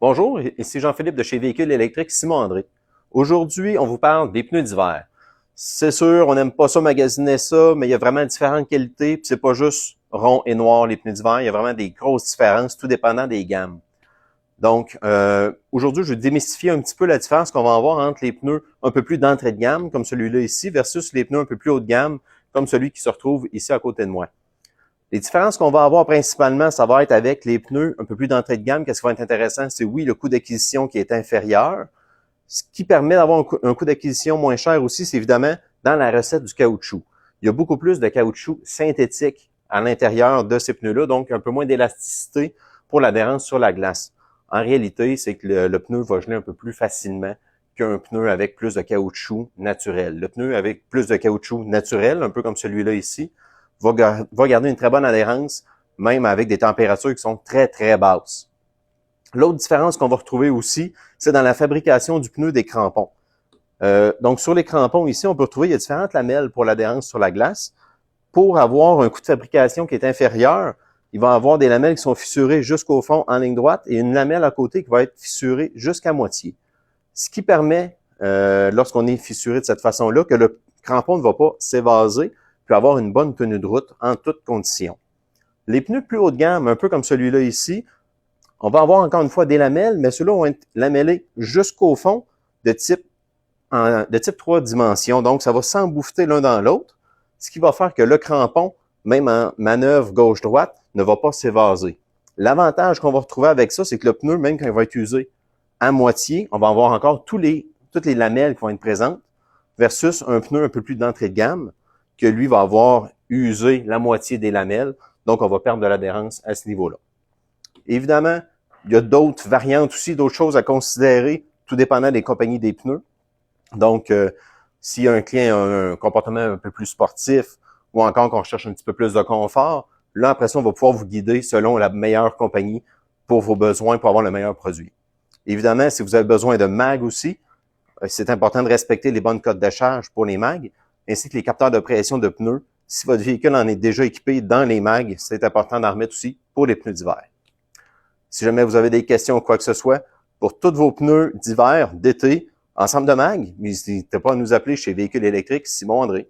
Bonjour, ici Jean-Philippe de chez Véhicules électriques Simon André. Aujourd'hui, on vous parle des pneus d'hiver. C'est sûr, on n'aime pas ça magasiner ça, mais il y a vraiment différentes qualités, puis c'est pas juste rond et noir les pneus d'hiver, il y a vraiment des grosses différences, tout dépendant des gammes. Donc, aujourd'hui, je vais démystifier un petit peu la différence qu'on va avoir entre les pneus un peu plus d'entrée de gamme, comme celui-là ici, versus les pneus un peu plus haut de gamme, comme celui qui se retrouve ici à côté de moi. Les différences qu'on va avoir principalement, ça va être avec les pneus un peu plus d'entrée de gamme. Qu'est-ce qui va être intéressant? C'est oui, le coût d'acquisition qui est inférieur. Ce qui permet d'avoir un coût d'acquisition moins cher aussi, c'est évidemment dans la recette du caoutchouc. Il y a beaucoup plus de caoutchouc synthétique à l'intérieur de ces pneus-là, donc un peu moins d'élasticité pour l'adhérence sur la glace. En réalité, c'est que le pneu va geler un peu plus facilement qu'un pneu avec plus de caoutchouc naturel. Le pneu avec plus de caoutchouc naturel, un peu comme celui-là ici, va garder une très bonne adhérence, même avec des températures qui sont très, très basses. L'autre différence qu'on va retrouver aussi, c'est dans la fabrication du pneu des crampons. Donc, sur les crampons ici, on peut retrouver, il y a différentes lamelles pour l'adhérence sur la glace. Pour avoir un coût de fabrication qui est inférieur, il va y avoir des lamelles qui sont fissurées jusqu'au fond en ligne droite et une lamelle à côté qui va être fissurée jusqu'à moitié. Ce qui permet, lorsqu'on est fissuré de cette façon-là, que le crampon ne va pas s'évaser, puis avoir une bonne tenue de route en toutes conditions. Les pneus plus haut de gamme, un peu comme celui-là ici, on va avoir encore une fois des lamelles, mais ceux-là vont être lamellés jusqu'au fond de type 3 dimensions. Donc, ça va s'embouffer l'un dans l'autre, ce qui va faire que le crampon, même en manœuvre gauche-droite, ne va pas s'évaser. L'avantage qu'on va retrouver avec ça, c'est que le pneu, même quand il va être usé à moitié, on va avoir encore toutes les lamelles qui vont être présentes, versus un pneu un peu plus d'entrée de gamme, que lui va avoir usé la moitié des lamelles, donc on va perdre de l'adhérence à ce niveau-là. Évidemment, il y a d'autres variantes aussi, d'autres choses à considérer, tout dépendant des compagnies des pneus. Donc, si un client a un comportement un peu plus sportif ou encore qu'on cherche un petit peu plus de confort, là, après ça, on va pouvoir vous guider selon la meilleure compagnie pour vos besoins, pour avoir le meilleur produit. Évidemment, si vous avez besoin de mag aussi, c'est important de respecter les bonnes codes de charge pour les mags, ainsi que les capteurs de pression de pneus. Si votre véhicule en est déjà équipé dans les mags, c'est important d'en remettre aussi pour les pneus d'hiver. Si jamais vous avez des questions ou quoi que ce soit, pour tous vos pneus d'hiver, d'été, ensemble de mag, n'hésitez pas à nous appeler chez Véhicules électriques Simon André.